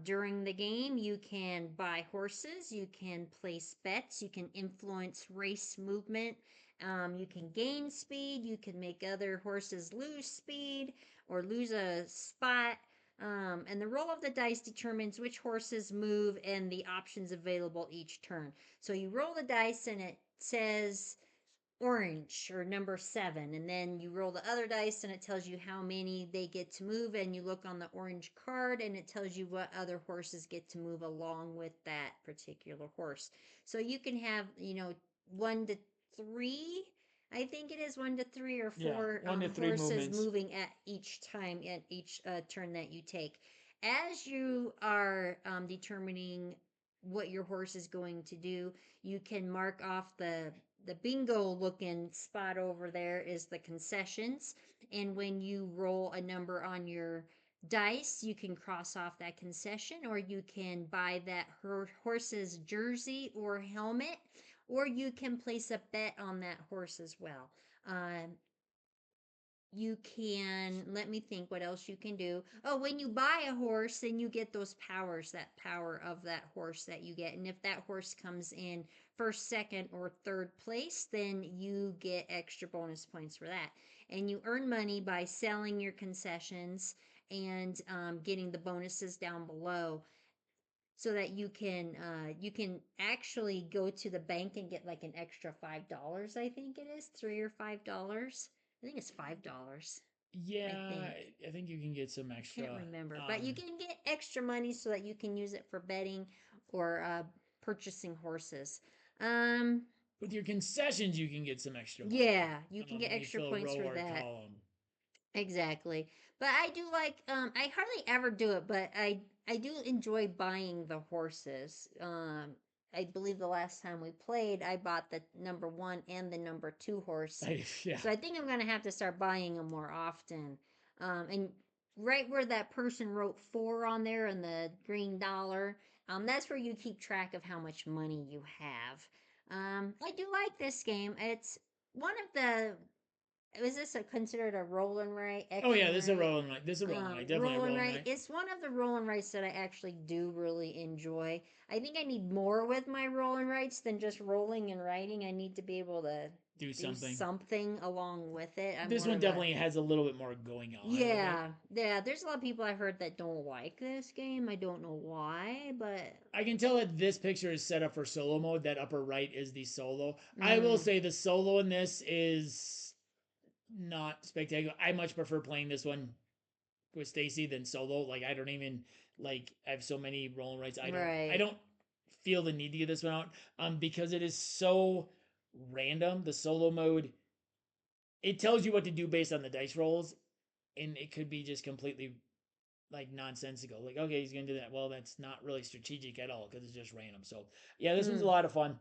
B: During the game, you can buy horses, you can place bets, you can influence race movement, you can gain speed, you can make other horses lose speed or lose a spot. And the roll of the dice determines which horses move and the options available each turn. So you roll the dice and it says orange or number 7, and then you roll the other dice and it tells you how many they get to move, and you look on the orange card and it tells you what other horses get to move along with that particular horse. So you can have 1 to 3, I think it is 1 to 3 or
A: Yeah,
B: 4
A: 1 to 3
B: horses
A: movements.
B: moving at each time, at each turn that you take. As you are determining what your horse is going to do, you can mark off the bingo looking spot over there is the concessions. And when you roll a number on your dice, you can cross off that concession, or you can buy that horse's jersey or helmet, or you can place a bet on that horse as well. You can, let me think what else you can do. Oh, when you buy a horse, then you get those powers, that power of that horse that you get. And if that horse comes in first, second, or third place, then you get extra bonus points for that. And you earn money by selling your concessions and getting the bonuses down below, so that you can actually go to the bank and get like an extra $5. I think it is $3 or $5. I think it's $5. I
A: Yeah,
B: think.
A: I think you can get some
B: I can't
A: extra.
B: remember, but you can get extra money so that you can use it for betting or purchasing horses. Um,
A: With your concessions, you can get some extra money
B: Yeah, you can get
A: when you
B: extra
A: fill a
B: points
A: row
B: for
A: or a
B: that.
A: column.
B: Exactly. But I do like I hardly ever do it, but I do enjoy buying the horses. I believe the last time we played, I bought the number 1 and the number 2 horse.
A: Yeah.
B: So I think I'm going to have to start buying them more often. And right where that person wrote 4 on there and the green dollar, that's where you keep track of how much money you have. I do like this game. It's one of the was this considered a roll and write,
A: Oh
B: action
A: yeah, this is a
B: right?
A: rolling right. This is a rolling right. Definitely a
B: Roll and
A: rolling
B: write.
A: right.
B: It's one of the roll and writes that I actually do really enjoy. I think I need more with my roll and writes than just rolling and writing. I need to be able to
A: Do
B: do
A: something.
B: something along with it. I'm
A: This
B: more
A: one
B: of a
A: definitely has a little bit more going on with it.
B: yeah, yeah. There's a lot of people I've heard that don't like this game. I don't know why, but
A: I can tell that this picture is set up for solo mode. That upper right is the solo. I will
B: mm,
A: say the solo in this is not spectacular. I much prefer playing this one with Stacey than solo. Like I don't even like I have so many rolling rights. I
B: right.
A: don't feel the need to get this one out because it is so random. The solo mode, it tells you what to do based on the dice rolls, and it could be just completely like nonsensical. Like, okay, he's gonna do that. Well, that's not really strategic at all because it's just random. So yeah, this one's a
B: Mm,
A: lot of fun.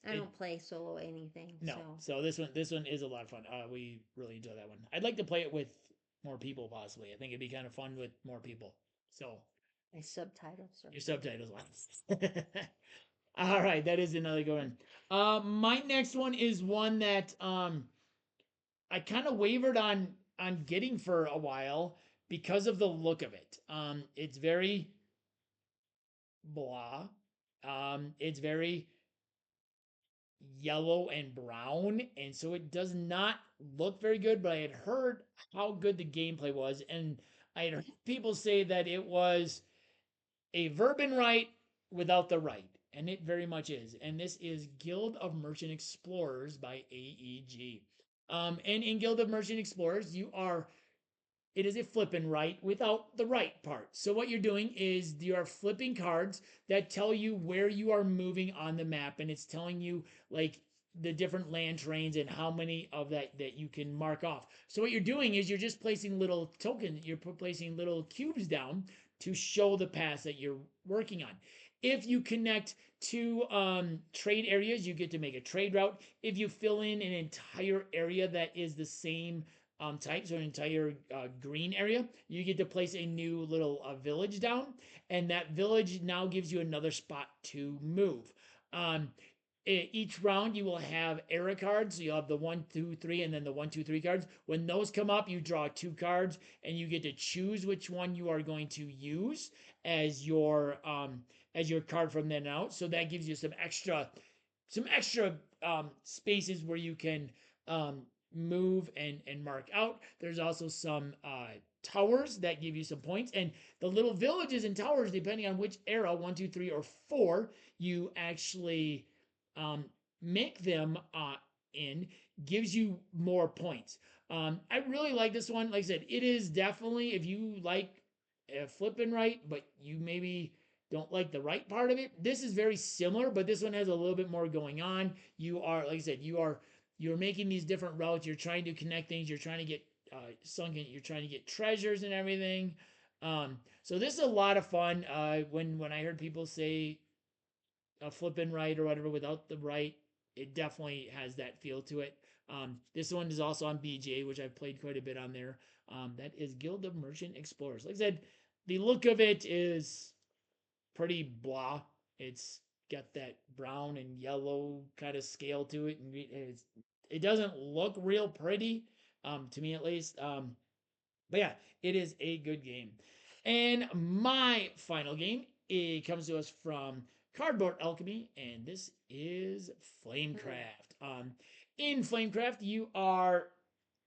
B: I
A: It
B: don't play solo anything,
A: no.
B: so
A: So this one is a lot of fun. We really enjoy that one. I'd like to play it with more people possibly. I think it'd be kind of fun with more people. So
B: my subtitles
A: your
B: are.
A: subtitles. All right, that is another good one. My next one is one that I kind of wavered on getting for a while because of the look of it. It's very blah. It's very yellow and brown, and so it does not look very good. But I had heard how good the gameplay was, and I had heard people say that it was a verb and right without the right, and it very much is. And this is Guild of Merchant Explorers by AEG. And in Guild of Merchant Explorers, it is a flip and right without the right part. So what you're doing is you are flipping cards that tell you where you are moving on the map, and it's telling you like the different land terrains and how many of that you can mark off. So what you're doing is you're just placing little tokens, you're placing little cubes down to show the paths that you're working on. If you connect to trade areas, you get to make a trade route. If you fill in an entire area that is the same type, so an entire green area, you get to place a new little village down, and that village now gives you another spot to move. Um, each round you will have era cards. So you'll have the 1, 2, 3, and then the 1, 2, 3 cards. When those come up, you draw 2 cards, and you get to choose which one you are going to use as your card from then out. So that gives you some extra spaces where you can um, move and mark out. There's also some towers that give you some points, and the little villages and towers, depending on which era, 1, 2, 3, or 4, you actually um, make them in, gives you more points. I really like this one. Like I said, it is definitely, if you like flipping right, but you maybe don't like the right part of it, this is very similar, but this one has a little bit more going on. You are, like I said, you're making these different routes. You're trying to connect things. You're trying to get sunken. You're trying to get treasures and everything. So this is a lot of fun. When I heard people say a flipping right or whatever without the right, it definitely has that feel to it. This one is also on BGA, which I've played quite a bit on there. That is Guild of Merchant Explorers. Like I said, the look of it is pretty blah. It's got that brown and yellow kind of scale to it, and it doesn't look real pretty, to me at least. But yeah, it is a good game. And my final game, it comes to us from Cardboard Alchemy, and this is
B: Mm,
A: Flamecraft. In Flamecraft, you are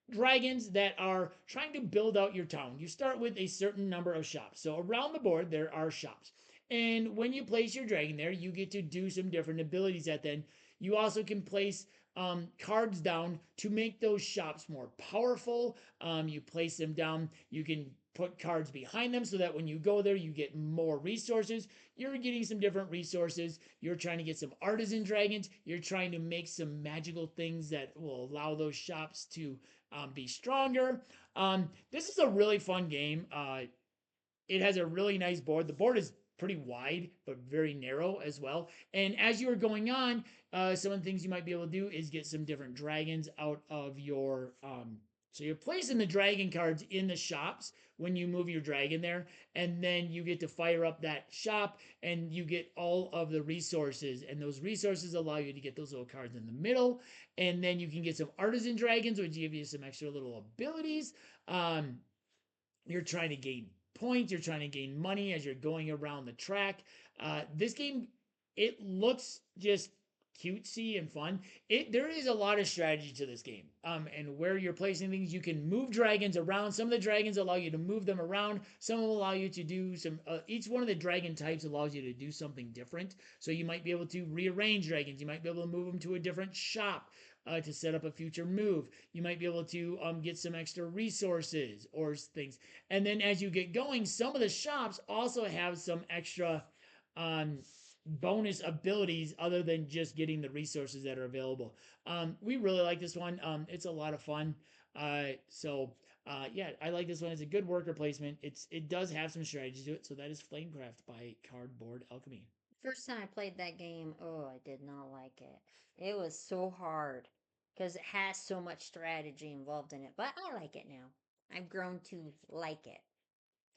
A: dragons that are trying to build out your town. You start with a certain number of shops. So around the board, there are shops. And when you place your dragon there, you get to do some different abilities at then. You also can place cards down to make those shops more powerful. You place them down. You can put cards behind them so that when you go there, you get more resources. You're getting some different resources. You're trying to get some artisan dragons. You're trying to make some magical things that will allow those shops to be stronger. This is a really fun game. It has a really nice board. The board is pretty wide, but very narrow as well. And as you are going on, some of the things you might be able to do is get some different dragons out of your. So you're placing the dragon cards in the shops when you move your dragon there, and then you get to fire up that shop, and you get all of the resources, and those resources allow you to get those little cards in the middle, and then you can get some artisan dragons, which give you some extra little abilities. Um, you're trying to gain points, you're trying to gain money as you're going around the track. This game, it looks just cutesy and fun. There is a lot of strategy to this game, and where you're placing things. You can move dragons around. Some of the dragons allow you to move them around. Some will allow you to do some. Each one of the dragon types allows you to do something different. So you might be able to rearrange dragons. You might be able to move them to a different shop. To set up a future move, you might be able to get some extra resources or things. And then as you get going, some of the shops also have some extra um, bonus abilities other than just getting the resources that are available. We really like this one. It's a lot of fun. Yeah, I like this one. It's a good worker placement. It does have some strategy to it. So that is Flamecraft by Cardboard Alchemy.
B: First time I played that game, oh, I did not like it. It was so hard because it has so much strategy involved in it. But I like it now. I've grown to like it.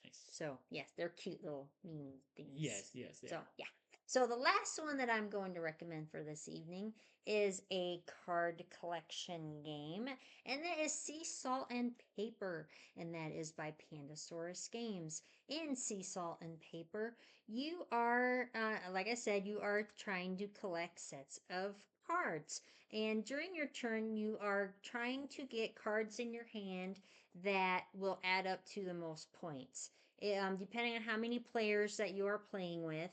A: Nice.
B: So, yes, they're cute little mean things.
A: Yes, yes,
B: So,
A: yeah.
B: yeah. So, the last one that I'm going to recommend for this evening is a card collection game, and that is Sea Salt and Paper, and that is by Pandasaurus Games. In Sea Salt and Paper, you are, like I said, you are trying to collect sets of cards. And during your turn, you are trying to get cards in your hand that will add up to the most points. Depending on how many players that you are playing with.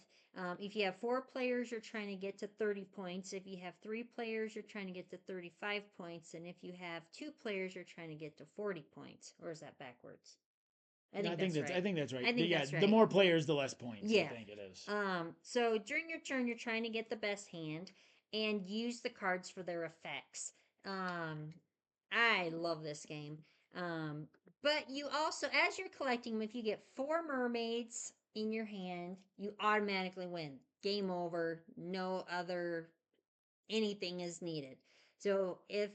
B: If you have 4 players, you're trying to get to 30 points. If you have 3 players, you're trying to get to 35 points. And if you have 2 players, you're trying to get to 40 points. Or is that backwards? I think that's right.
A: I think that's right.
B: I think
A: Yeah,
B: that's right.
A: the more players, the less points.
B: Yeah.
A: I think it is.
B: So during your turn, you're trying to get the best hand and use the cards for their effects. I love this game. Um, but you also, as you're collecting them, if you get 4 mermaids in your hand, you automatically win. Game over. No other anything is needed. So if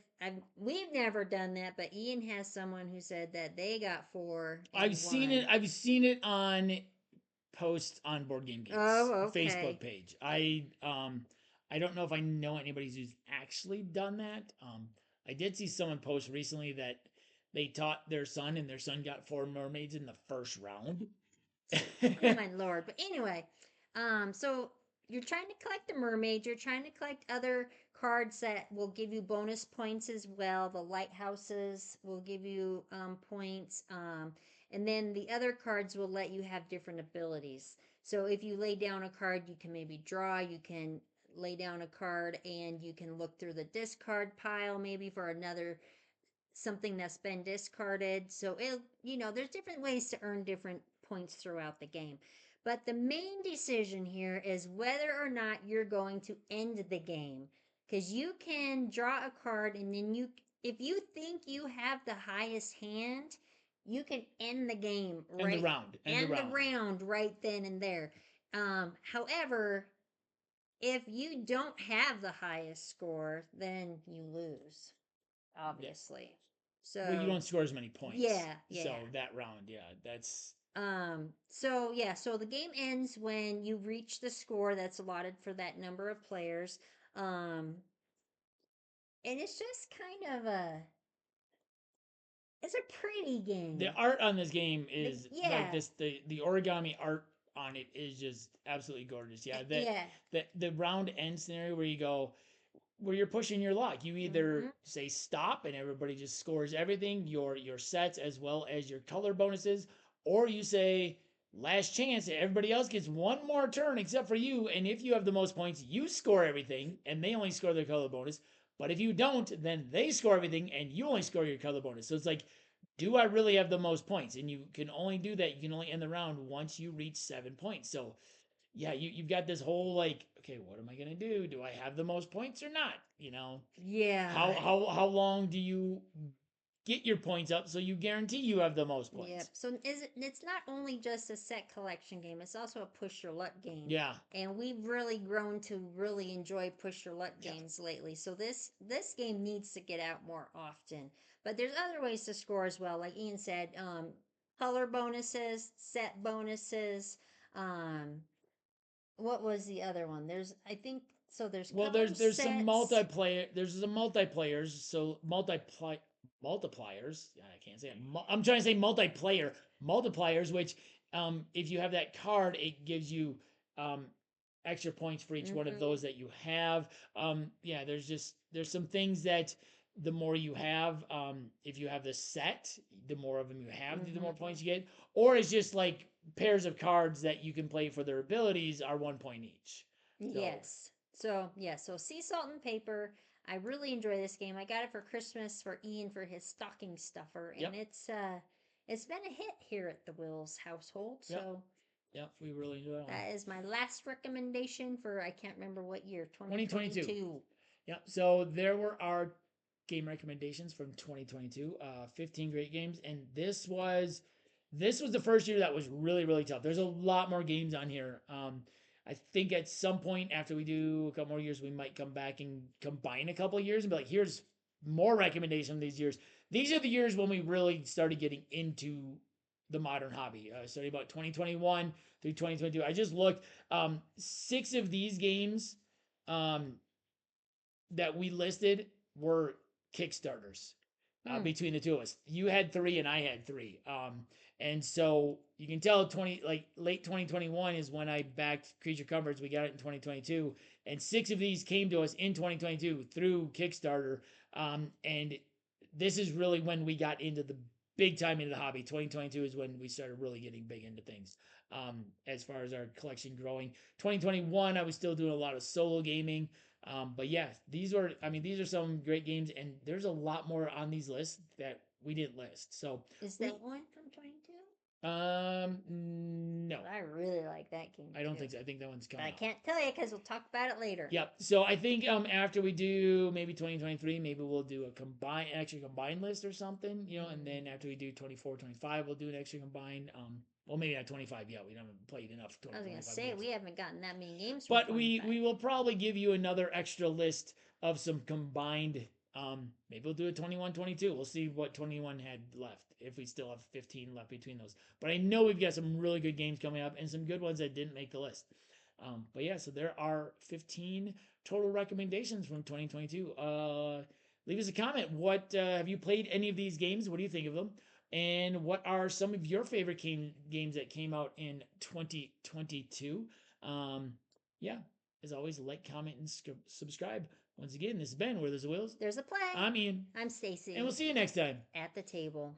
B: we've never done that, but Ian has someone who said that they got 4 and
A: I've seen it.
B: won.
A: I've seen it on posts on Board Game Geeks
B: Oh,
A: Facebook
B: okay.
A: page. I don't know if I know anybody who's actually done that. I did see someone post recently that they taught their son, and their son got 4 mermaids in the first round.
B: Oh my lord. But anyway, so you're trying to collect the mermaid, you're trying to collect other cards that will give you bonus points as well. The lighthouses will give you points. And then the other cards will let you have different abilities. So if you lay down a card, you can maybe draw, you can lay down a card and you can look through the discard pile maybe for another something that's been discarded. So there's different ways to earn different points throughout the game. But the main decision here is whether or not you're going to end the game. Because you can draw a card and then if you think you have the highest hand, you can end the game right.
A: End the round.
B: End the round right then and there. However, if you don't have the highest score, then you lose, obviously. So
A: Well, you don't score as many points.
B: Yeah.
A: So that round, yeah, that's
B: so the game ends when you reach the score that's allotted for that number of players. And it's just kind of it's a pretty game.
A: the art on this game is like this. The origami art on it is just absolutely gorgeous. Yeah, the round end scenario where you're pushing your luck. You either say stop and everybody just scores everything, your sets as well as your color bonuses, or you say last chance, everybody else gets one more turn except for you, and if you have the most points, you score everything and they only score their color bonus. But if you don't, then they score everything and you only score your color bonus. So it's like do I really have the most points? And you can only do that. You can only end the round once you reach 7 points. So yeah, you've got this whole like, okay, what am I gonna do? Do I have the most points or not?
B: Yeah.
A: How long do you get your points up so you guarantee you have the most
B: Yep.
A: points?
B: So it's not only just a set collection game, it's also a push your luck game.
A: Yeah,
B: And we've really grown to really enjoy push your luck
A: yeah.
B: games lately. So this game needs to get out more often. But there's other ways to score as well. Like Ian said, color bonuses, set bonuses, um what was the other one? There's I think so there's
A: Well,
B: color
A: there's some
B: sets.
A: multiplayer. There's some multiplayers. So multipliers. I can't say it. I'm trying to say multiplayer multipliers. Which, if you have that card, it gives you um extra points for each one of
B: Mm-hmm.
A: those that you have. Yeah, there's some things that the more you have, if you have the set, the more of them you have, the more
B: Mm-hmm.
A: points you get. Or it's just like pairs of cards that you can play for their abilities are 1 point each. So
B: Yes. So yeah, so sea salt and paper. I really enjoy this game. I got it for Christmas for Ian for his stocking stuffer, and
A: yep,
B: it's been a hit here at the Wills household.
A: yep.
B: So
A: Yep, we really enjoy that one.
B: that is my last recommendation for I can't remember what year,
A: 2022.
B: 2022.
A: Yep. So there were our game recommendations from 2022. 15 great games, and this was the first year that was really tough. There's a lot more games on here. I think at some point after we do a couple more years, we might come back and combine a couple of years and be like, here's more recommendations from these years. These are the years when we really started getting into the modern hobby. Starting about 2021 through 2022. I just looked. 6 of these games um, that we listed were Kickstarters
B: Hmm.
A: between the two of us. You had 3 and I had 3. And so you can tell late 2021 is when I backed Creature Comforts. We got it in 2022, and 6 of these came to us in 2022 through Kickstarter. And this is really when we got into the big time into the hobby. 2022 is when we started really getting big into things. As far as our collection growing, 2021 I was still doing a lot of solo gaming. But yeah, these are some great games, and there's a lot more on these lists that we didn't list. So
B: Is
A: we,
B: that one from 22?
A: no,
B: I really like that game
A: I don't
B: too.
A: think so. I think that one's
B: But
A: coming
B: I
A: out.
B: can't tell you because we'll talk about it later.
A: Yep. So I think after we do maybe 2023, maybe we'll do a combined list or something, and then after we do 24, 25, we'll do an extra combined. Well, maybe not 25 yet. We haven't played enough
B: I was gonna
A: 25
B: say
A: games.
B: we haven't gotten that many games from
A: But we
B: 25.
A: will probably give you another extra list of some combined. Maybe we'll do a 21, 22. We'll see what 21 had left, if we still have 15 left between those. But I know we've got some really good games coming up and some good ones that didn't make the list. But yeah, so there are 15 total recommendations from 2022. Leave us a comment. What have you played any of these games? What do you think of them? And what are some of your favorite games that came out in 2022? Um, yeah, as always, like, comment, and subscribe. Once again, this is Ben, where there's wheels.
B: There's a play.
A: I'm Ian,
B: I'm
A: and we'll
B: Stacey
A: see you next time.
B: at the table.